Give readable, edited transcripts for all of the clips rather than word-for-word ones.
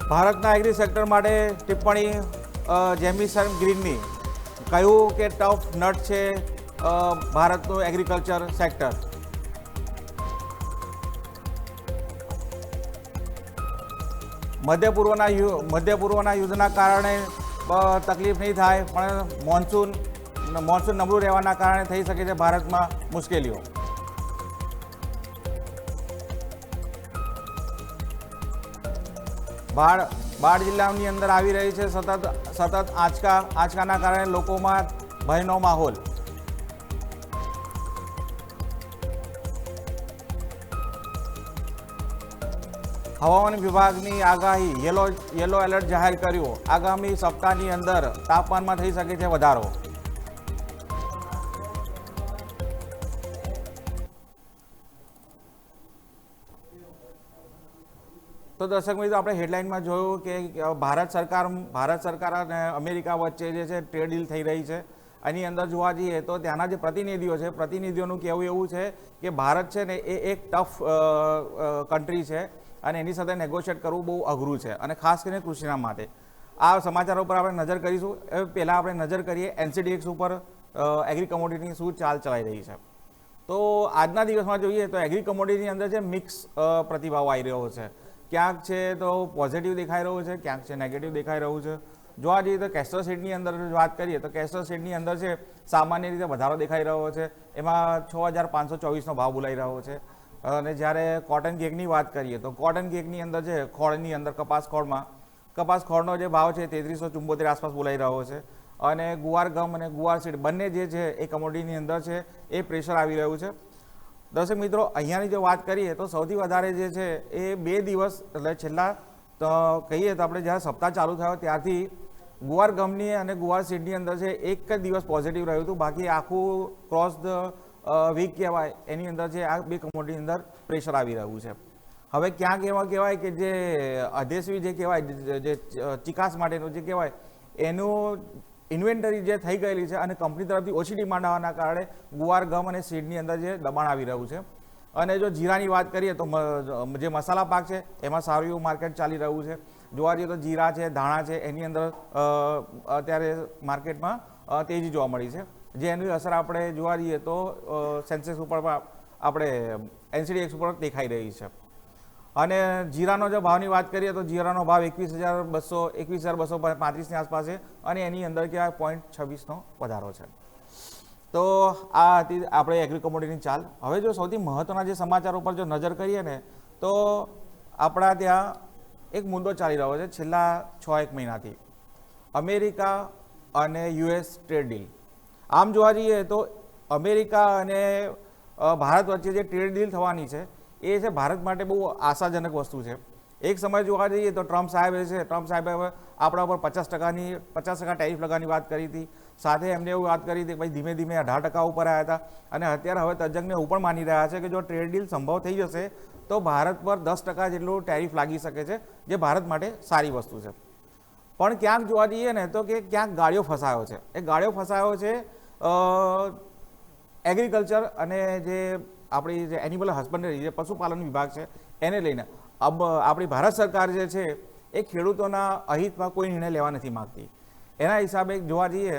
ભારતના agri sector માટે ટિપ્પણી જેમિસન ગ્રીનની કહ્યું કે ટફ નટ છે ભારતનું એગ્રીકલ્ચર સેક્ટર. મધ્ય પૂર્વના યુદ્ધના કારણે તકલીફ નહીં થાય, પણ મોન્સૂન નબળું રહેવાના કારણે થઈ શકે છે ભારતમાં મુશ્કેલીઓ. બાળ જિલ્લાની અંદર આવી રહી છે સતત આંચકાના કારણે લોકોમાં ભયનો માહોલ. હવામાન વિભાગની આગાહી યલો એલર્ટ જાહેર કર્યું. આગામી સપ્તાહની અંદર તાપમાનમાં થઈ શકે છે વધારો. તો દર્શક મિત્રો, આપણે હેડલાઇનમાં જોયું કે ભારત સરકાર અને અમેરિકા વચ્ચે જે છે ટ્રેડ ડીલ થઈ રહી છે. એની અંદર જોવા જઈએ તો ત્યાંના જે પ્રતિનિધિઓ છે, પ્રતિનિધિઓનું કહેવું એવું છે કે ભારત છે ને એ એક ટફ કન્ટ્રી છે અને એની સાથે નેગોશિએટ કરવું બહુ અઘરું છે, અને ખાસ કરીને કૃષિના માટે. આ સમાચારો ઉપર આપણે નજર કરીશું. એ પહેલાં આપણે નજર કરીએ NCDEX ઉપર એગ્રી કમોડિટીની શું ચાલ ચલાઈ રહી છે. તો આજના દિવસમાં જોઈએ તો એગ્રી કમોડિટીની અંદર જે મિક્સ પ્રતિભાવ આવી રહ્યો છે. ક્યાંક છે તો પોઝિટિવ દેખાઈ રહ્યું છે, ક્યાંક છે નેગેટિવ દેખાઈ રહ્યું છે. જોવા જઈએ તો કેસ્ટર સીડની અંદર વાત કરીએ તો કેસ્ટર સીડની અંદર છે સામાન્ય રીતે વધારો દેખાઈ રહ્યો છે. એમાં 6524નો ભાવ બોલાઈ રહ્યો છે. અને જ્યારે કોટન કેકની વાત કરીએ તો કોટન કેકની અંદર છે ખોળની અંદર કપાસ ખોળનો જે ભાવ છે 3374 આસપાસ બોલાઈ રહ્યો છે. અને ગુવાર ગમ અને ગુવાર સીડ બંને જે છે એ કમોડિટીની અંદર છે એ પ્રેશર આવી રહ્યું છે. દર્શક મિત્રો, અહીંયાની જો વાત કરીએ તો સૌથી વધારે જે છે એ 2 દિવસ એટલે છેલ્લા તો કહીએ તો આપણે જ્યારે સપ્તાહ ચાલુ થયો ત્યારથી ગુવાર ગમની અને ગુવાર સીડની અંદર છે એક જ દિવસ પોઝિટિવ રહ્યું હતું. બાકી આખું ક્રોસ ધ વીક કહેવાય એની અંદર છે આ બે કમોડિટીની અંદર પ્રેશર આવી રહ્યું છે. હવે ક્યાંક એવા કહેવાય કે જે અધેસવી જે કહેવાય જે ચિકાસ માટેનું જે કહેવાય એનું ઇન્વેન્ટરી જે થઈ ગયેલી છે અને કંપની તરફથી ઓછી ડિમાન્ડ આવવાના કારણે ગુવાર ગમ અને સીડની અંદર જે દબાણ આવી રહ્યું છે. અને જો જીરાની વાત કરીએ તો જે મસાલા પાક છે એમાં સારું એવું માર્કેટ ચાલી રહ્યું છે. જોવા જઈએ તો જીરા છે, ધાણા છે, એની અંદર અત્યારે માર્કેટમાં તેજી જોવા મળી છે. જે એની અસર આપણે જોવા જઈએ તો સેન્સેક્સ ઉપર આપણે NCDEX ઉપર દેખાઈ રહી છે. અને જીરાનો જો ભાવની વાત કરીએ તો જીરાનો ભાવ 21,235ની આસપાસ છે અને એની અંદર કહેવાય 0.26નો વધારો છે. તો આ હતી આપણે એગ્રી કોમોડિટીની ચાલ. હવે જો સૌથી મહત્વના જે સમાચારો પર જો નજર કરીએ ને તો આપણા ત્યાં એક મુદ્દો ચાલી રહ્યો છે છેલ્લા 6-1 મહિનાથી, અમેરિકા અને US ટ્રેડ ડીલ. આમ જોવા જઈએ તો અમેરિકા અને ભારત વચ્ચે જે ટ્રેડ ડીલ થવાની છે એ છે ભારત માટે બહુ આશાજનક વસ્તુ છે. એક સમય જોવા જઈએ તો ટ્રમ્પ સાહેબે આપણા ઉપર 50% ટેરિફ લગાવવાની વાત કરી હતી. સાથે એમને એવું વાત કરી હતી કે ભાઈ ધીમે ધીમે 18% ઉપર આવ્યા હતા. અને અત્યારે હવે તજજ્ઞ એવું પણ માની રહ્યા છે કે જો ટ્રેડ ડીલ સંભવ થઈ જશે તો ભારત પર 10% જેટલું ટેરિફ લાગી શકે છે, જે ભારત માટે સારી વસ્તુ છે. પણ ક્યાંક જોવા જઈએ ને તો કે ક્યાંક ગાળિયો ફસાયો છે. એ ગાળિયો ફસાયો છે એગ્રીકલ્ચર અને જે આપણી જે એનિમલ હસબન્ડરી જે પશુપાલન વિભાગ છે એને લઈને. આપણી ભારત સરકાર જે છે એ ખેડૂતોના અહિતમાં કોઈ નિર્ણય લેવા નથી માગતી. એના હિસાબે જોવા જઈએ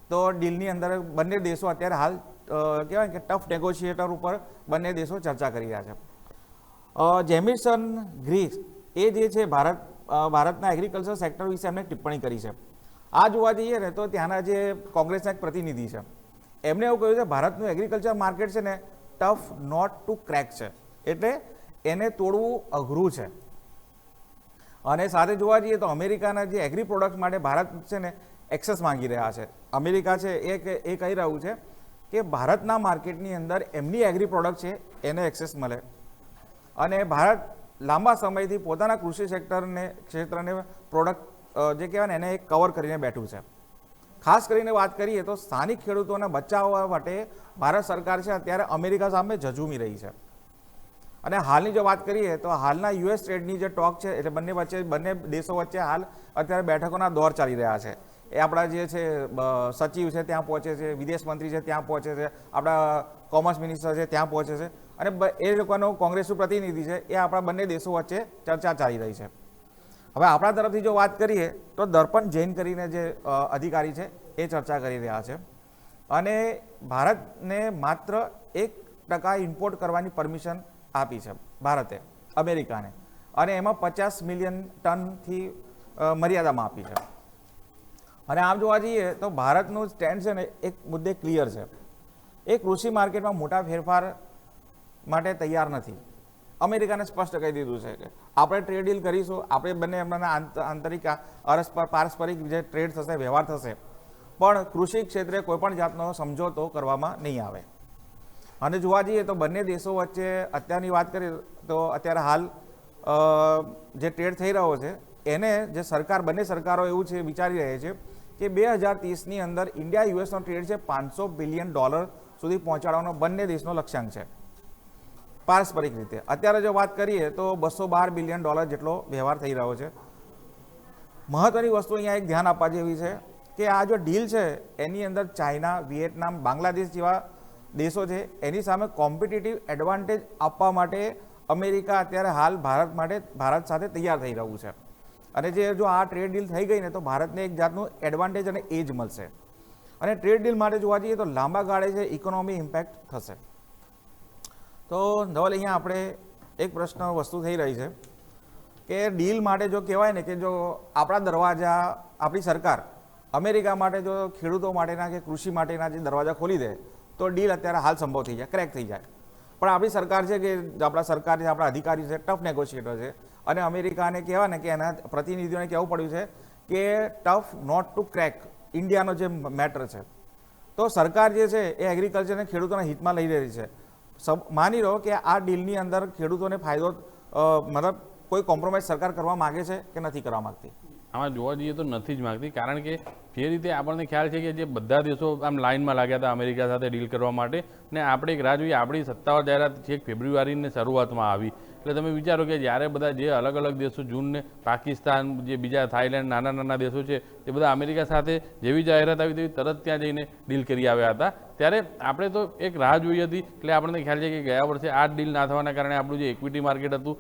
તો ડીલની અંદર બંને દેશો અત્યારે હાલ કહેવાય કે ટફ નેગોશિએટર ઉપર બંને દેશો ચર્ચા કરી રહ્યા છે. જેમિસન ગ્રીન એ જે છે ભારતના એગ્રીકલ્ચર સેક્ટર વિશે એમને ટિપ્પણી કરી છે. આ જોવા જઈએ ને તો ત્યાંના જે કોંગ્રેસના એક પ્રતિનિધિ છે એમણે એવું કહ્યું છે ભારતનું એગ્રીકલ્ચર માર્કેટ છે ને ટફ નોટ ટુ ક્રેક છે, એટલે એને તોડવું અઘરું છે. અને સાથે જોવા જઈએ તો અમેરિકાના જે એગ્રી પ્રોડક્ટ માટે ભારત છે ને એક્સેસ માંગી રહ્યા છે. અમેરિકા છે એ કહી રહ્યું છે કે ભારતના માર્કેટની અંદર એમની એગ્રી પ્રોડક્ટ છે એને એક્સેસ મળે. અને ભારત લાંબા સમયથી પોતાના કૃષિ ક્ષેત્રને પ્રોડક્ટ જે કહેવાય ને એને કવર કરીને બેઠું છે. ખાસ કરીને વાત કરીએ તો સ્થાનિક ખેડૂતોને બચાવવા માટે ભારત સરકાર છે અત્યારે અમેરિકા સામે ઝઝૂમી રહી છે. અને હાલની જો વાત કરીએ તો હાલના US ટ્રેડની જે ટોક છે એટલે બંને દેશો વચ્ચે હાલ અત્યારે બેઠકોના દોર ચાલી રહ્યા છે. એ આપણા જે છે સચિવ છે ત્યાં પહોંચે છે, વિદેશ મંત્રી છે ત્યાં પહોંચે છે, આપણા કોમર્સ મિનિસ્ટર છે ત્યાં પહોંચે છે. અને એ લોકોનો કોંગ્રેસનું પ્રતિનિધિ છે એ આપણા બંને દેશો વચ્ચે ચર્ચા ચાલી રહી છે. હવે આપણા તરફથી જો વાત કરીએ તો દર્પણ જૈન કરીને જે અધિકારી છે એ ચર્ચા કરી રહ્યા છે અને ભારતને માત્ર 1% ઇમ્પોર્ટ કરવાની પરમિશન આપી છે ભારતે અમેરિકાને, અને એમાં 50 મિલિયન ટનથી મર્યાદામાં આપી છે. અને આમ જોવા જઈએ તો ભારતનું સ્ટેન્ડ છે ને એક મુદ્દે ક્લિયર છે. એ કૃષિ માર્કેટમાં મોટા ફેરફાર માટે તૈયાર નથી. અમેરિકાને સ્પષ્ટ કહી દીધું છે કે આપણે ટ્રેડ ડીલ કરીશું, આપણે બંને એમના આંતરિક પારસ્પરિક જે ટ્રેડ થશે, વ્યવહાર થશે, પણ કૃષિ ક્ષેત્રે કોઈપણ જાતનો સમજોતો કરવામાં નહીં આવે. અને જોવા જઈએ તો બંને દેશો વચ્ચે અત્યારની વાત કરીએ તો અત્યારે હાલ જે ટ્રેડ થઈ રહ્યો છે એને જે બંને સરકારો એવું છે વિચારી રહી છે કે 2030ની અંદર ઇન્ડિયા યુએસનો ટ્રેડ છે $500 બિલિયન સુધી પહોંચાડવાનો બંને દેશનો લક્ષ્યાંક છે પારસ્પરિક રીતે. અત્યારે જો વાત કરીએ તો $212 બિલિયન જેટલો વ્યવહાર થઈ રહ્યો છે. મહત્વની વસ્તુ અહીંયા એક ધ્યાન આપવા જેવી છે કે આ જો ડીલ છે એની અંદર ચાઇના, વિયેટનામ, બાંગ્લાદેશ જેવા દેશો છે એની સામે કોમ્પિટિટિવ એડવાન્ટેજ આપવા માટે અમેરિકા અત્યારે હાલ ભારત સાથે તૈયાર થઈ રહ્યું છે. અને જે જો આ ટ્રેડ ડીલ થઈ ગઈ ને તો ભારતને એક જાતનું એડવાન્ટેજ અને એજ મળશે. અને ટ્રેડ ડીલ માટે જોવા જઈએ તો લાંબા ગાળે છે ઇકોનોમી ઇમ્પેક્ટ થશે. તો ધવલ, અહીંયા આપણે એક પ્રશ્ન વસ્તુ થઈ રહી છે કે ડીલ માટે જો કહેવાય ને કે જો આપણા દરવાજા આપણી સરકાર અમેરિકા માટે જો ખેડૂતો માટેના કે કૃષિ માટેના જે દરવાજા ખોલી દે તો ડીલ અત્યારે હાલ સંભવ થઈ જાય, ક્રેક થઈ જાય. પણ આપણી સરકાર છે કે આપણા સરકાર છે, આપણા અધિકારી છે, ટફ નેગોશિએટર છે. અને અમેરિકાને કહેવાય ને કે એના પ્રતિનિધિઓને કહેવું પડ્યું છે કે ટફ નોટ ટુ ક્રેક ઇન્ડિયાનો જે મેટર છે. તો સરકાર જે છે એ એગ્રીકલ્ચરને ખેડૂતોના હિતમાં લઈ રહી છે. માની લો કે આ ડીલની અંદર ખેડૂતોને ફાયદો મતલબ કોઈ કોમ્પ્રોમાઇઝ સરકાર કરવા માગે છે કે નથી કરવા માગતી? આમાં જોવા જઈએ તો નથી જ માગતી, કારણ કે જે રીતે આપણને ખ્યાલ છે કે જે બધા દેશો આમ લાઇનમાં લાગ્યા હતા અમેરિકા સાથે ડીલ કરવા માટે, ને આપણે એક રાહ જોઈએ. આપણી સત્તાવાર જાહેરાત છેક ફેબ્રુઆરીની શરૂઆતમાં આવી. એટલે તમે વિચારો કે જ્યારે બધા જે અલગ અલગ દેશો, જૂનને પાકિસ્તાન, જે બીજા થાઈલેન્ડ, નાના નાના દેશો છે, એ બધા અમેરિકા સાથે જેવી જાહેરાત આવી તેવી તરત ત્યાં જઈને ડીલ કરી આવ્યા હતા. ત્યારે આપણે તો એક રાહ જોઈ હતી. એટલે આપણને ખ્યાલ છે કે ગયા વર્ષે આ ડીલ ના થવાના કારણે આપણું જે ઇક્વિટી માર્કેટ હતું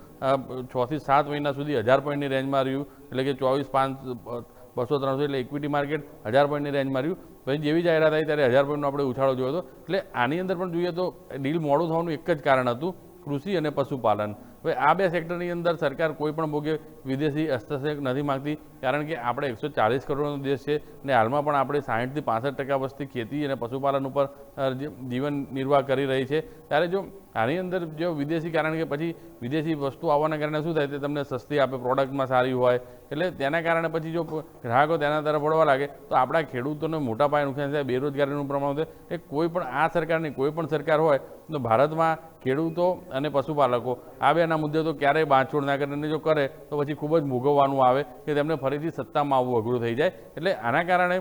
6 થી 7 મહિના સુધી 1000 પોઈન્ટની રેન્જમાં રહ્યું. એટલે કે 24, 5, 200, 300 એટલે ઇક્વિટી માર્કેટ 1000 પોઈન્ટની રેન્જમાં રહ્યું. પછી જેવી જાહેરાત આવી ત્યારે 1000 પોઈન્ટનો આપણે ઉછાળો જોયો હતો. એટલે આની અંદર પણ જોઈએ તો ડીલ મોડું થવાનું એક જ કારણ હતું, કૃષિ અને પશુપાલન. હવે આ બે સેક્ટરની અંદર સરકાર કોઈ પણ ભોગે વિદેશી હસ્તક્ષેપ નથી માગતી, કારણ કે આપણે 140 કરોડનો દેશ છે ને હાલમાં પણ આપણે 60 થી 65% વસ્તી ખેતી અને પશુપાલન ઉપર જીવન નિર્વાહ કરી રહી છે. ત્યારે જો આની અંદર જો વિદેશી, કારણ કે પછી વિદેશી વસ્તુ આવવાના કારણે શું થાય, તે તમને સસ્તી આપે, પ્રોડક્ટમાં સારી હોય, એટલે તેના કારણે પછી જો ગ્રાહકો તેના તરફ વળવા લાગે તો આપણા ખેડૂતોને મોટા પાયે નુકસાન થાય, બેરોજગારીનું પ્રમાણ વધે. એ કોઈ પણ આ સરકારની કોઈ પણ સરકાર હોય તો ભારતમાં ખેડૂતો અને પશુપાલકો આ બેના મુદ્દે તો ક્યારેય બાંધછોડ ના કરીને જો કરે તો પછી ખૂબ જ ભોગવવાનું આવે કે તેમને ફરીથી સત્તામાં આવવું અઘરું થઈ જાય. એટલે આના કારણે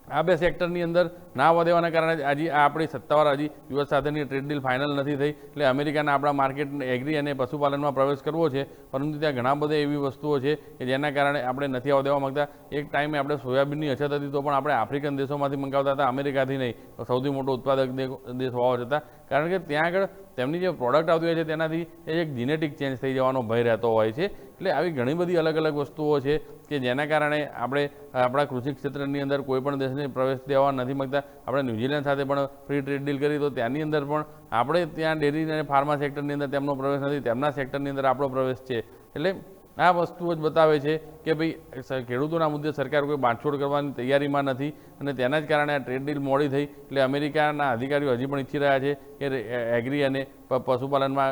આ બે સેક્ટરની અંદર ના વધવાના કારણે હજી આપણી સત્તાવાર હજી યુએસ સાથેની ટ્રેડ ડીલ ફાઇનલ નથી થઈ. એટલે અમેરિકાના આપણા માર્કેટ એગ્રી અને પશુપાલનમાં પ્રવેશ કરવો છે, પરંતુ ત્યાં ઘણા બધા એવી વસ્તુઓ છે કે જેના કારણે આપણે નથી આવવા દેવા માંગતા. એક ટાઈમે આપણે સોયાબીનની અછત હતી તો પણ આપણે આફ્રિકન દેશોમાંથી મંગાવતા હતા, અમેરિકાથી નહીં. સૌથી મોટો ઉત્પાદક દેશ હોવા છતાં, કારણ કે ત્યાં આગળ તેમની જે પ્રોડક્ટ આવતી હોય છે તેનાથી એક જીનેટિક ચેન્જ થઈ જવાનો ભય રહેતો હોય છે. એટલે આવી ઘણી બધી અલગ અલગ વસ્તુઓ છે કે જેના કારણે આપણે આપણા કૃષિ ક્ષેત્રની અંદર કોઈ પણ દેશને પ્રવેશ દેવા નથી માગતા. આપણે ન્યૂઝીલેન્ડ સાથે પણ ફ્રી ટ્રેડ ડીલ કરી તો ત્યાંની અંદર પણ આપણે ત્યાં ડેરી અને ફાર્મા સેક્ટરની અંદર તેમનો પ્રવેશ નથી, તેમના સેક્ટરની અંદર આપણો પ્રવેશ છે. એટલે આ વસ્તુઓ જ બતાવે છે કે ભાઈ ખેડૂતોના મુદ્દે સરકાર કોઈ બાંધછોડ કરવાની તૈયારીમાં નથી અને તેના જ કારણે આ ટ્રેડ ડીલ મોડી થઈ. એટલે અમેરિકાના અધિકારીઓ હજી પણ ઈચ્છી રહ્યા છે કે એગ્રી અને પશુપાલનમાં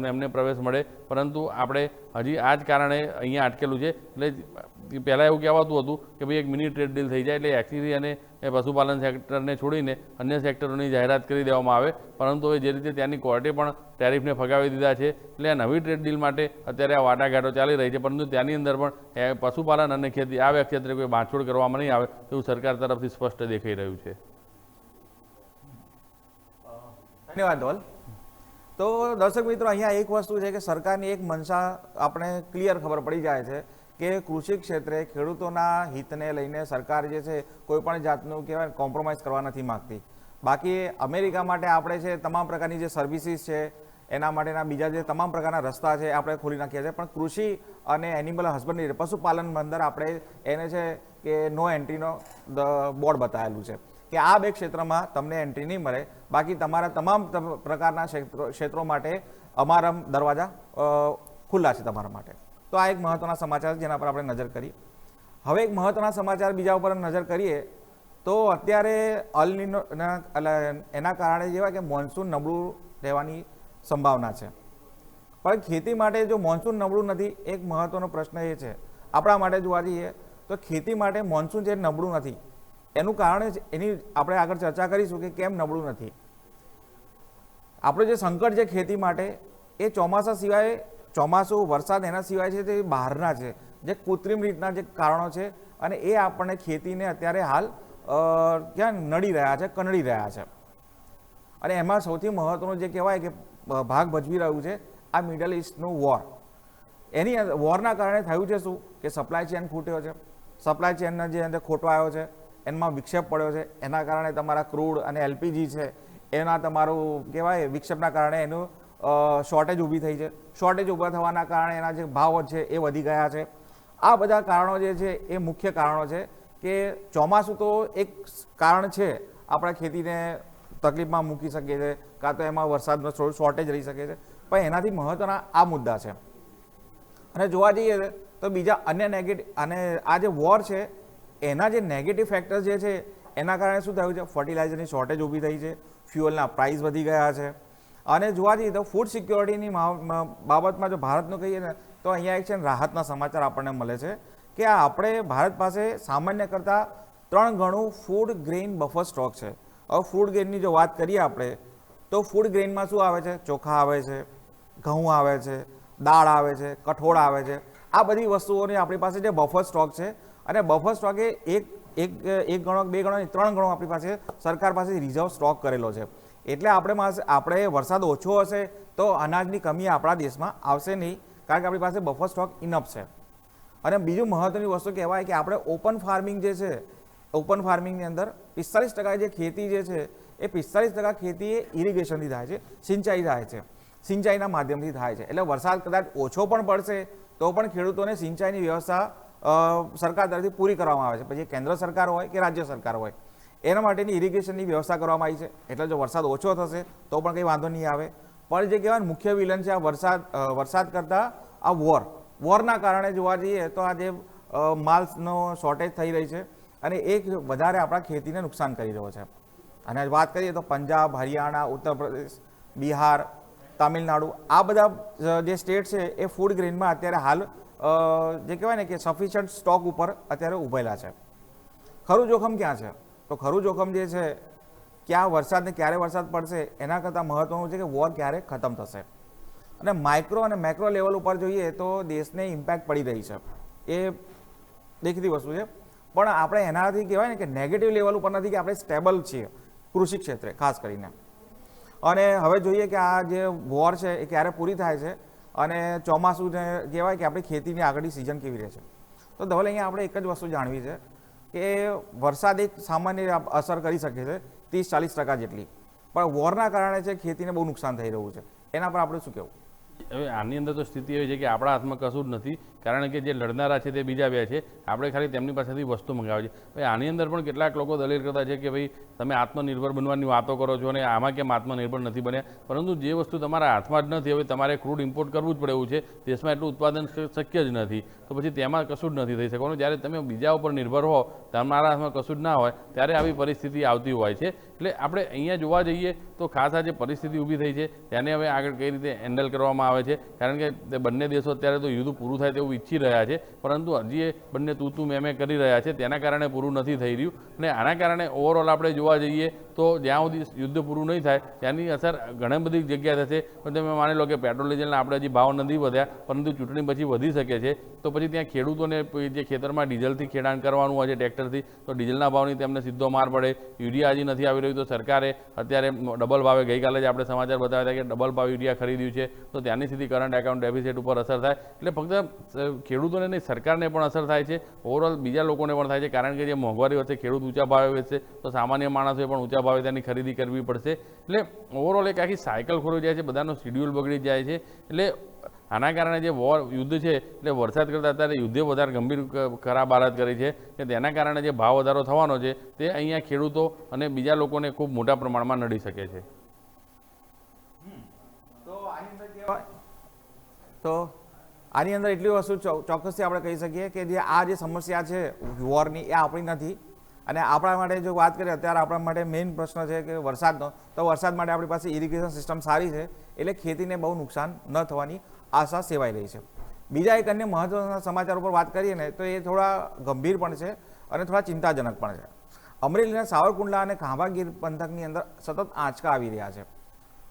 એમને પ્રવેશ મળે, પરંતુ આપણે હજી આ જ કારણે અહીંયા અટકેલું છે. એટલે પહેલાં એવું કહેવાતું હતું કે ભાઈ એક મિની ટ્રેડ ડીલ થઈ જાય એટલે એગ્રી અને પશુપાલન સેક્ટરને છોડીને અન્ય સેક્ટરોની જાહેરાત કરી દેવામાં આવે, પરંતુ હવે જે રીતે ત્યાંની કોર્ટે પણ ટેરિફને ફગાવી દીધા છે એટલે આ નવી ટ્રેડ ડીલ માટે અત્યારે આ વાટાઘાટો ચાલી રહી છે. પરંતુ ત્યાંની અંદર પણ પશુપાલન અને ખેતી આ બે ક્ષેત્રે કોઈ બાંધછોડ કરવામાં નહીં આવે તેવું સરકાર તરફથી સ્પષ્ટ દેખાઈ રહ્યું છે. ધન્યવાદ ધવલ. તો દર્શક મિત્રો, અહીંયા એક વસ્તુ છે કે સરકારની એક મનસા આપણે ક્લિયર ખબર પડી જાય છે કે કૃષિ ક્ષેત્રે ખેડૂતોના હિતને લઈને સરકાર જે છે કોઈ પણ જાતનું કહેવાય કોમ્પ્રોમાઇઝ કરવા નથી માગતી. બાકી અમેરિકા માટે આપણે છે તમામ પ્રકારની જે સર્વિસીસ છે એના માટેના બીજા જે તમામ પ્રકારના રસ્તા છે એ આપણે ખોલી નાખ્યા છે, પણ કૃષિ અને એનિમલ હસબન્ડરી પશુપાલન અંદર આપણે એને છે કે નો એન્ટ્રીનો બોર્ડ બતાવેલું છે કે આ બે ક્ષેત્રમાં તમને એન્ટ્રી નહીં મળે, બાકી તમારા તમામ પ્રકારના ક્ષેત્રો માટે અમારા દરવાજા ખુલ્લા છે તમારા માટે. તો આ એક મહત્વના સમાચાર જેના પર આપણે નજર કરી. હવે એક મહત્વના સમાચાર બીજા ઉપર નજર કરીએ તો અત્યારે એના કારણે જેવા કે મોન્સૂન નબળું રહેવાની સંભાવના છે, પણ ખેતી માટે જો મોન્સૂન નબળું નથી, એક મહત્વનો પ્રશ્ન એ છે આપણા માટે જોવા જઈએ તો ખેતી માટે મોન્સૂન જે નબળું નથી એનું કારણ એની આપણે આગળ ચર્ચા કરીશું કે કેમ નબળું નથી. આપણું જે સંકટ છે ખેતી માટે એ ચોમાસા સિવાય, ચોમાસું વરસાદ એના સિવાય છે તે બહારના છે, જે કૃત્રિમ રીતના જે કારણો છે અને એ આપણને ખેતીને અત્યારે હાલ ક્યાં નડી રહ્યા છે, કનડી રહ્યા છે. અને એમાં સૌથી મહત્વનું જે કહેવાય કે ભાગ ભજવી રહ્યું છે આ મિડલ ઇસ્ટનું વોર. એની વોરના કારણે થયું છે શું કે સપ્લાય ચેન ખૂટ્યો છે, સપ્લાય ચેનના જે અંદર ખોટો આવ્યો છે, એમાં વિક્ષેપ પડ્યો છે, એના કારણે તમારા ક્રૂડ અને એલપીજી છે એના તમારું કહેવાય વિક્ષેપના કારણે એનું શોર્ટેજ ઊભી થઈ છે. શોર્ટેજ ઊભા થવાના કારણે એના જે ભાવ છે એ વધી ગયા છે. આ બધા કારણો જે છે એ મુખ્ય કારણો છે કે ચોમાસું તો એક કારણ છે આપણા ખેતીને તકલીફમાં મૂકી શકે છે, કાં તો એમાં વરસાદનો શોર્ટેજ રહી શકે છે, પણ એનાથી મહત્વના આ મુદ્દા છે. અને જોવા જઈએ તો બીજા અન્ય નેગેટિવ અને આ જે વોર છે એના જે નેગેટિવ ફેક્ટર્સ જે છે એના કારણે શું થયું છે, ફર્ટિલાઇઝરની શોર્ટેજ ઊભી થઈ છે, ફ્યુઅલના પ્રાઇસ વધી ગયા છે. અને જોવા જઈએ તો ફૂડ સિક્યોરિટીની બાબતમાં જો ભારતનું કહીએ ને તો અહીંયા એક છે રાહતના સમાચાર આપણને મળે છે કે આપણે ભારત પાસે સામાન્ય કરતાં 3 ગણું ફૂડ ગ્રેઇન બફર સ્ટોક છે. હવે ફૂડ ગ્રેઇનની જો વાત કરીએ આપણે તો ફૂડ ગ્રેઇનમાં શું આવે છે, ચોખા આવે છે, ઘઉં આવે છે, દાળ આવે છે, કઠોળ આવે છે. આ બધી વસ્તુઓની આપણી પાસે જે બફર સ્ટોક છે અને બફર સ્ટોક એ એક ગણો, 2 ગણો, 3 ગણો આપણી પાસે સરકાર પાસે રિઝર્વ સ્ટોક કરેલો છે. એટલે આપણે વરસાદ ઓછો હશે તો અનાજની કમી આપણા દેશમાં આવશે નહીં, કારણ કે આપણી પાસે બફર સ્ટોક ઇનફ છે. અને બીજું મહત્વની વસ્તુ કહેવાય કે આપણે ઓપન ફાર્મિંગ જે છે, ઓપન ફાર્મિંગની અંદર 45% જે ખેતી જે છે એ 45% ખેતી એ ઇરિગેશનથી થાય છે, સિંચાઈ થાય છે, સિંચાઈના માધ્યમથી થાય છે. એટલે વરસાદ કદાચ ઓછો પણ પડશે તો પણ ખેડૂતોને સિંચાઈની વ્યવસ્થા સરકાર તરફથી પૂરી કરવામાં આવે છે, પછી કેન્દ્ર સરકાર હોય કે રાજ્ય સરકાર હોય, એના માટેની ઇરિગેશનની વ્યવસ્થા કરવામાં આવી છે. એટલે જો વરસાદ ઓછો થશે તો પણ કંઈ વાંધો નહીં આવે. પણ જે કહેવાય મુખ્ય વિલન છે આ વરસાદ કરતાં આ વોરના કારણે જોવા જઈએ તો આ જે માલનો શોર્ટેજ થઈ રહી છે અને એ વધારે આપણા ખેતીને નુકસાન કરી રહ્યો છે. અને વાત કરીએ તો પંજાબ, હરિયાણા, ઉત્તર પ્રદેશ, બિહાર, તામિલનાડુ આ બધા જે સ્ટેટ છે એ ફૂડ ગ્રેઇનમાં અત્યારે હાલ જે કહેવાય ને કે સફિશિયન્ટ સ્ટોક ઉપર અત્યારે ઉભેલા છે. ખરું જોખમ ક્યાં છે? તો ખરું જોખમ જે છે ક્યાં વરસાદને ક્યારે વરસાદ પડશે એના કરતાં મહત્વનું છે કે વોર ક્યારે ખતમ થશે. અને માઇક્રો અને મેક્રો લેવલ ઉપર જોઈએ તો દેશને ઇમ્પેક્ટ પડી રહી છે, એ દેખીતી વસ્તુ છે. પણ આપણે એનાથી કહેવાય ને કે નેગેટિવ લેવલ ઉપર નથી કે આપણે સ્ટેબલ છીએ કૃષિ ક્ષેત્રે ખાસ કરીને. અને હવે જોઈએ કે આ જે વોર છે એ ક્યારે પૂરી થાય છે અને ચોમાસું કહેવાય કે આપણી ખેતીની આગળની સિઝન કેવી રહે છે. તો ધવલ અહીંયા આપણે એક જ વસ્તુ જાણવી છે કે વરસાદ એક સામાન્ય અસર કરી શકે છે 30-40% જેટલી, પણ વોરના કારણે છે ખેતીને બહુ નુકસાન થઈ રહ્યું છે. એના પર આપણે શું કહેવું? હવે આની અંદર તો સ્થિતિ એવી છે કે આપણા હાથમાં કશું જ નથી, કારણ કે જે લડનારા છે તે બીજા બે છે, આપણે ખાલી તેમની પાસેથી વસ્તુ મંગાવે છે. ભાઈ આની અંદર પણ કેટલાક લોકો દલીલ કરતા છે કે ભાઈ તમે આત્મનિર્ભર બનવાની વાતો કરો છો અને આમાં કેમ આત્મનિર્ભર નથી બન્યા, પરંતુ જે વસ્તુ તમારા હાથમાં જ નથી, હવે તમારે ક્રૂડ ઇમ્પોર્ટ કરવું જ પડે એવું છે, દેશમાં એટલું ઉત્પાદન શક્ય જ નથી, તો પછી તેમાં કશું જ નથી થઈ શકવાનું. જ્યારે તમે બીજા ઉપર નિર્ભર હો, તમારા હાથમાં કશું જ ના હોય, ત્યારે આવી પરિસ્થિતિ આવતી હોય છે. એટલે આપણે અહીંયા જોવા જઈએ તો ખાસ આ જે પરિસ્થિતિ ઊભી થઈ છે તેને હવે આગળ કઈ રીતે હેન્ડલ કરવામાં આવે છે, કારણ કે બંને દેશો અત્યારે તો યુદ્ધ પૂરું થાય તેવું ઈચ્છી રહ્યા છે, પરંતુ હજી એ બંને તું મેં કરી રહ્યા છે, તેના કારણે પૂરું નથી થઈ રહ્યું. અને આના કારણે ઓવરઓલ આપણે જોવા જઈએ તો જ્યાં સુધી યુદ્ધ પૂરું નહીં થાય ત્યાંની અસર ઘણી બધી જગ્યાએ થશે. પણ તમે માની લો કે પેટ્રોલ ડીઝલના આપણે હજી ભાવ નથી વધ્યા, પરંતુ ચૂંટણી પછી વધી શકે છે, તો પછી ત્યાં ખેડૂતોને જે ખેતરમાં ડીઝલથી ખેડાણ કરવાનું હોય છે ટ્રેક્ટરથી, તો ડીઝલના ભાવની તેમને સીધો માર પડે. યુરિયા હજી નથી આવી રહ્યું, તો સરકારે અત્યારે ડબલ ભાવે, ગઈકાલે જ આપણે સમાચાર બતાવ્યા હતા કે ડબલ ભાવ યુરિયા ખરીદ્યું છે, તો ત્યાંની સીધી કરંટ એકાઉન્ટ ડેફિસિટ ઉપર અસર થાય. એટલે ફક્ત ખેડૂતોને નહીં, સરકારને પણ અસર થાય છે, ઓવરઓલ બીજા લોકોને પણ થાય છે, કારણ કે જે મોંઘવારી વચ્ચે ખેડૂત ઊંચા ભાવે વેચશે તો સામાન્ય માણસોએ પણ ઊંચા સારા ભાવે તેની ખરીદી કરવી પડશે. એટલે ઓવરઓલ એક આખી સાયકલ ખોરવાઈ જાય છે, બધાનો શિડ્યુલ બગડી જાય છે. એટલે આના કારણે જે યુદ્ધ છે એટલે વરસાદ કરતાં અત્યારે યુદ્ધે વધારે ગંભીર ખરાબ હાલત કરી છે કે તેના કારણે જે ભાવ વધારો થવાનો છે તે અહીંયા ખેડૂતો અને બીજા લોકોને ખૂબ મોટા પ્રમાણમાં નડી શકે છે. તો આની અંદર એટલી વસ્તુ ચોક્કસથી આપણે કહી શકીએ કે જે આ જે સમસ્યા છે વોરની એ આપણી નથી. અને આપણા માટે જો વાત કરીએ અત્યારે આપણા માટે મેઇન પ્રશ્ન છે કે વરસાદનો, તો વરસાદ માટે આપણી પાસે ઇરિગેશન સિસ્ટમ સારી છે એટલે ખેતીને બહુ નુકસાન ન થવાની આશા સેવાઈ રહી છે. બીજા એક અન્ય મહત્વના સમાચાર ઉપર વાત કરીએ ને તો એ થોડા ગંભીર પણ છે અને થોડા ચિંતાજનક પણ છે. અમરેલીના સાવરકુંડલા અને ખાંભાગીર પંથકની અંદર સતત આંચકા આવી રહ્યા છે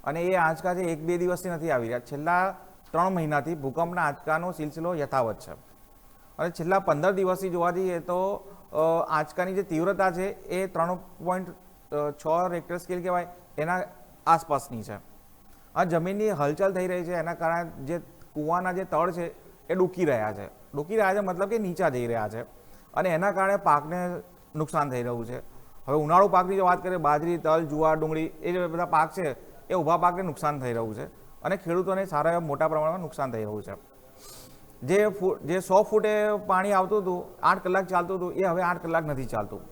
અને એ આંચકા છે 1-2 દિવસથી નથી આવી રહ્યા. છેલ્લા 3 મહિનાથી ભૂકંપના આંચકાનો સિલસિલો યથાવત છે અને છેલ્લા 15 દિવસથી જોવા જઈએ તો આંચકાની જે તીવ્રતા છે એ 3.6 રેક્ટર સ્કેલ કહેવાય એના આસપાસની છે. આ જમીનની હલચલ થઈ રહી છે એના કારણે જે કૂવાના જે તળ છે એ ડૂકી રહ્યા છે. ડૂકી રહ્યા છે મતલબ કે નીચા જઈ રહ્યા છે અને એના કારણે પાકને નુકસાન થઈ રહ્યું છે. હવે ઉનાળુ પાકની જો વાત કરીએ, બાજરી, તલ, જુવાર, ડુંગળી એ જે બધા પાક છે એ ઊભા પાકને નુકસાન થઈ રહ્યું છે અને ખેડૂતોને સારા એવા મોટા પ્રમાણમાં નુકસાન થઈ રહ્યું છે. જે 100 ફૂટે પાણી આવતું હતું, 8 કલાક ચાલતું હતું, એ હવે 8 કલાક નથી ચાલતું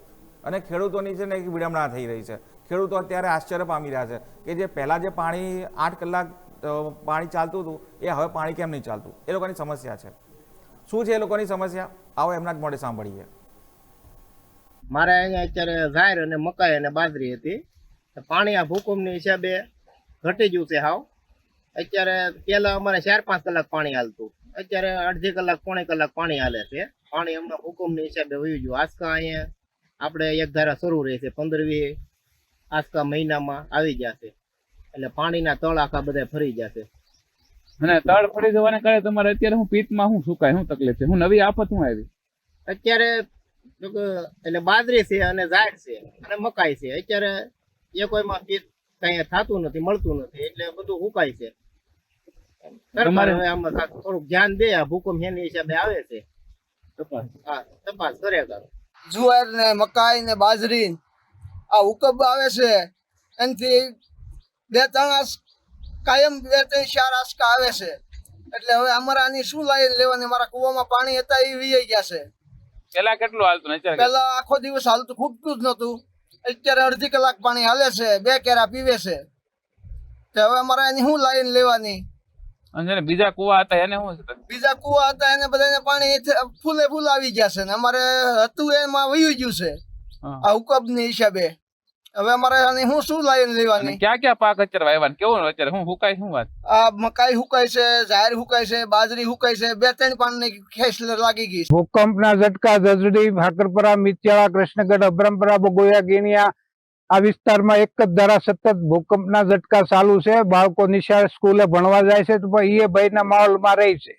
અને ખેડૂતોની છે ને એક વિડંબના થઈ રહી છે. ખેડૂતો અત્યારે આશ્ચર્ય પામી રહ્યા છે કે જે પહેલાં જે પાણી 8 કલાક પાણી ચાલતું હતું એ હવે પાણી કેમ નહીં ચાલતું. એ લોકોની સમસ્યા છે. શું છે એ લોકોની સમસ્યા? આવો એમના જ મોઢે સાંભળીએ. મારે અહીંયા અત્યારે ઝાયર અને મકાઈ અને બાજરી હતી. પાણી આ ભૂકંપની હિસાબે ઘટી ગયું છે હાવ. અત્યારે પહેલા અમારે 4-5 કલાક પાણી હાલતું, અત્યારે અડધી કલાક 1.5 કલાક પાણી હાલે છે. પાણી હમણાં ભૂકંપની હિસાબે વહી ગયું. આંચકા અહીંયા આપણે એક ધારા શરૂ રહે છે, 15-20 આંચકા મહિનામાં આવી જશે એટલે પાણીના તળ આખા બધા ફરી જશે. અને તળ ફરી જવાને કારણે તમારે અત્યારે હું પીટમાં શું સુકાય, શું તકલીફ છે, હું નવી આફત શું આવી? અત્યારે એટલે બાજરી છે અને ઝાડ છે અને મકાઈ છે. અત્યારે એ કોઈમાં પીટ કઈ થતું નથી, મળતું નથી એટલે બધું હુકાય છે. સરકાર હવે આમાં થોડુંક ધ્યાન દે. આ ભૂકંપ એની હિસાબે આવે છે, તપાસ કરે. જુવાર ને મકાઈ ને બાજરી આ હુકમ આવે છે એનાથી 2-3 કાયમ 2-4 આંચકા આવે છે. એટલે હવે અમારે આની શું લાઈન લેવાની? મારા કુવામાં પાણી હતા એ વીઆઈ ગયા છે. પેલા કેટલું હાલતું? પેલા આખો દિવસ હાલતું, ખૂટતું જ નતું. અત્યારે અડધી કલાક પાણી હાલે છે, 2 કેરા પીવે છે. તો હવે અમારે એની શું લાઈન લેવાની? અને બીજા કુવા હતા એને શું? બીજા કુવા હતા એને બધાને પાણી ફૂલે ફૂલ આવી ગયા છે ને અમારે હતું એમાં વયું ગયું છે આ હુકમની હિસાબે. હવે અમારે આની શું લાઈન લેવાની? ક્યાં ક્યાં પાક અત્યારે વાવ્યા? કેવું અત્યારે હું હુકાય? શું વાત? આ મકાઈ હુકાય છે, ઝાયર હુકાય છે, બાજરી હુકાય છે. 2-3 પાનની ખેસ લાગી ગઈ છે. ભૂકંપના ઝટકા જજડી, ભાકરપરા, મિત્યાળા, કૃષ્ણગઢ, અબ્રમપરા, બગોયા, ગેનિયા આ વિસ્તારમાં એક જ ધારા સતત ભૂકંપના ઝટકા ચાલુ છે. બાળકો નિશાળ સ્કૂલે ભણવા જાય છે તો પણ એ ભયના માહોલમાં રહી છે.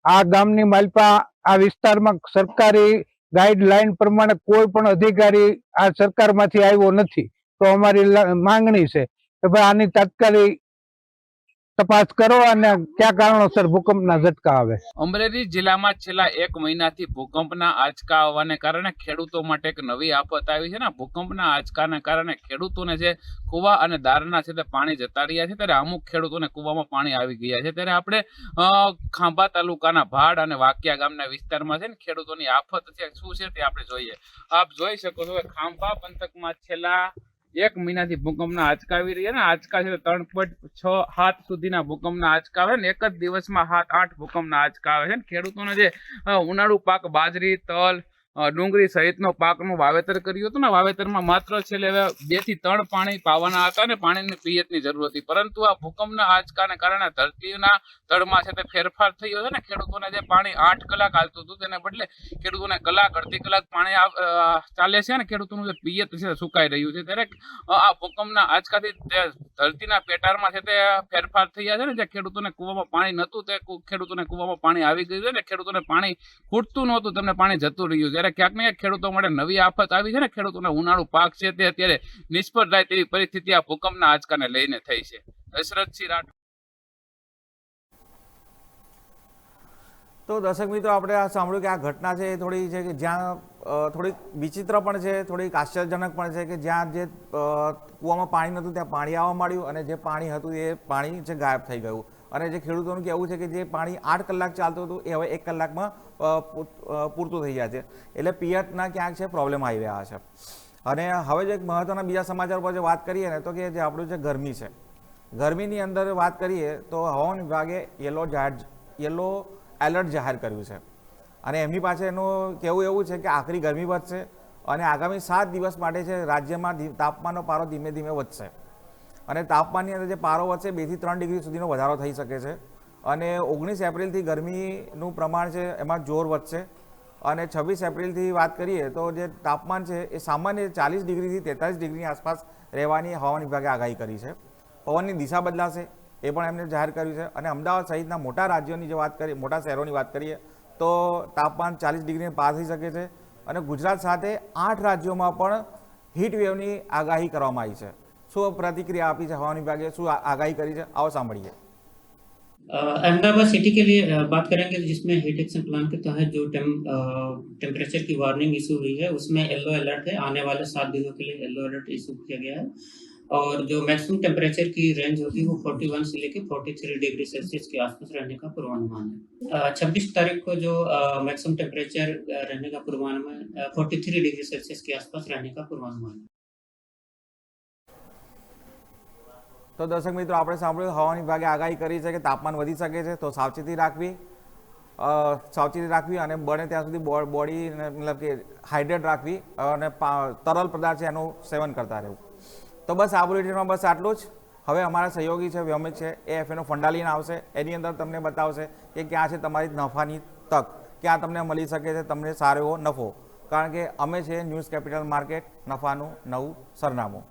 આ ગામની માલપા આ વિસ્તારમાં સરકારી ગાઈડલાઈન પ્રમાણે કોઈ પણ અધિકારી આ સરકારમાંથી આવ્યો નથી. તો અમારી માંગણી છે કે ભાઈ આની તાત્કાલિક તપાસ કરો અને કયા કારણોસર ભૂકંપના ઝટકા આવે. અમરેલી જિલ્લામાં છેલ્લા 1 મહિનાથી ભૂકંપના આંચકા આવવાને કારણે ખેડૂતો માટે એક નવી આફત આવી છે ને. ભૂકંપના આંચકાને કારણે ખેડૂતોને જે કુવા અને દારના છે તે પાણી જતા રહ્યા છે, ત્યારે અમુક ખેડૂતોને કુવામાં પાણી આવી ગયા છે. ત્યારે આપણે ખાંભા તાલુકાના ભાડ અને વાકિયા ગામના વિસ્તારમાં છે ને ખેડૂતોની આફત છે શું છે તે આપણે જોઈએ. આપ જોઈ શકો છો કે ખાંભા પંથકમાં છેલ્લા 1 મહિનાથી ભૂકંપના આંચકા આવી રહ્યા ને. આંચકા છે 3.6-7 સુધીના ભૂકંપના આંચકા આવે ને. એક જ દિવસમાં 7-8 ભૂકંપના આંચકા આવે છે ને. ખેડૂતોને જે ઉનાળુ પાક બાજરી, તલ, ડુંગળી સહિતનો પાકનું વાવેતર કર્યું હતું ને, વાવેતરમાં માત્ર છેલ્લે 2 થી 3 પાણી પાવાના હતા ને પાણીની પિયતની જરૂર હતી. પરંતુ આ ભૂકંપના આંચકાને કારણે ધરતીના તળમાં છે તે ફેરફાર થયો છે ને. ખેડૂતોને જે પાણી 8 કલાક હાલતું હતું તેને બદલે ખેડૂતોને કલાક, અડધી કલાક પાણી ચાલે છે ને. ખેડૂતોનું જે પિયત છે સુકાઈ રહ્યું છે. ત્યારે આ ભૂકંપના આંચકાથી ધરતીના પેટાળમાં છે તે ફેરફાર થયા છે ને. જે ખેડૂતોને કુવામાં પાણી નહોતું તે ખેડૂતોને કુવામાં પાણી આવી ગયું છે ને. ખેડૂતોને પાણી ખૂટતું નહોતું, તેમને પાણી જતું રહ્યું છે. ક્યાંક ને ક્યાંક ખેડૂતો માટે નવી આફત આવી છે ને. ખેડૂતોના ઉનાળુ પાક છે તે અત્યારે નિષ્ફળ જાય તેવી પરિસ્થિતિ આ ભૂકંપના આંચકાને લઈને થઈ છે. દશરથસિંહ રાઠોડ. તો દર્શક મિત્રો, આપણે આ સાંભળ્યું કે આ ઘટના છે એ થોડી છે કે જ્યાં થોડીક વિચિત્ર પણ છે, થોડીક આશ્ચર્યજનક પણ છે કે જ્યાં જે કૂવામાં પાણી નહોતું ત્યાં પાણી આવવા માંડ્યું અને જે પાણી હતું એ પાણી જે ગાયબ થઈ ગયું. અને જે ખેડૂતોનું કહેવું છે કે જે પાણી 8 કલાક ચાલતું હતું એ હવે 1 કલાકમાં પૂરતું થઈ જાય છે. એટલે પિયતના ક્યાંક છે પ્રોબ્લેમ આવી રહ્યા છે. અને હવે જે એક મહત્વના બીજા સમાચાર પર જે વાત કરીએ ને તો કે જે આપણું જે ગરમી છે, ગરમીની અંદર વાત કરીએ તો હવામાન વિભાગે યલો એલર્ટ જાહેર કર્યું છે. અને એમની પાસે એનું કહેવું એવું છે કે આખરી ગરમી વધશે અને આગામી 7 દિવસ માટે છે રાજ્યમાં તાપમાનનો પારો ધીમે ધીમે વધશે. અને તાપમાનની અંદર જે પારો વધશે 2 થી 3 ડિગ્રી સુધીનો વધારો થઈ શકે છે. અને 19 એપ્રિલથી ગરમીનું પ્રમાણ છે એમાં જોર વધશે. અને 26 એપ્રિલથી વાત કરીએ તો જે તાપમાન છે એ સામાન્ય 40 ડિગ્રીથી 43 ડિગ્રીની આસપાસ રહેવાની હવામાન વિભાગે આગાહી કરી છે. પવનની દિશા બદલાશે એ પણ એમને જાહેર કર્યું છે. અને અમદાવાદ સહિતના મોટા રાજ્યોની જે વાત કરીએ, મોટા શહેરોની વાત કરીએ તો તાપમાન 40 ડિગ્રીને પાર થઈ શકે છે. અને ગુજરાત સાથે 8 રાજ્યોમાં પણ હીટ વેવની આગાહી કરવામાં આવી છે. શું પ્રતિક્રિયા આપી છે હવામાન વિભાગે, શું આગાહી કરી છે, આવો સાંભળીએ. अहमदाबाद सिटी के लिए बात करेंगे जिसमें हीट एक्शन प्लान के तहत जो टेम्परेचर की वार्निंग इशू हुई है उसमें येलो अलर्ट है. आने वाले 7 दिनों के लिए येलो अलर्ट इशू किया गया है. और जो मैक्सिमम टेम्परेचर की रेंज होगी वो 41 से लेकर 43 डिग्री सेल्सियस के आसपास रहने का पूर्वानुमान है. 26 तारीख को जो मैक्सिमम टेम्परेचर रहने का पूर्वानुमान 43 डिग्री सेल्सियस के आसपास रहने का पूर्वानुमान है. તો દર્શક મિત્રો, આપણે સાંભળ્યું હવામાન વિભાગે આગાહી કરી છે કે તાપમાન વધી શકે છે, તો સાવચેતી રાખવી અને બને ત્યાં સુધી બોડી મતલબ કે હાઇડ્રેટ રાખવી અને તરલ પદાર્થ છે એનું સેવન કરતા રહેવું. તો બસ આ બુલેટિનમાં બસ આટલું જ. હવે અમારા સહયોગી છે વ્યોમિક છે, એ એફએનો ફંડા લઈને આવશે. એની અંદર તમને બતાવશે કે ક્યાં છે તમારી નફાની તક, ક્યાં તમને મળી શકે છે તમને સારો એવો નફો. કારણ કે અમે છે ન્યૂઝ કેપિટલ માર્કેટ, નફાનું નવું સરનામું.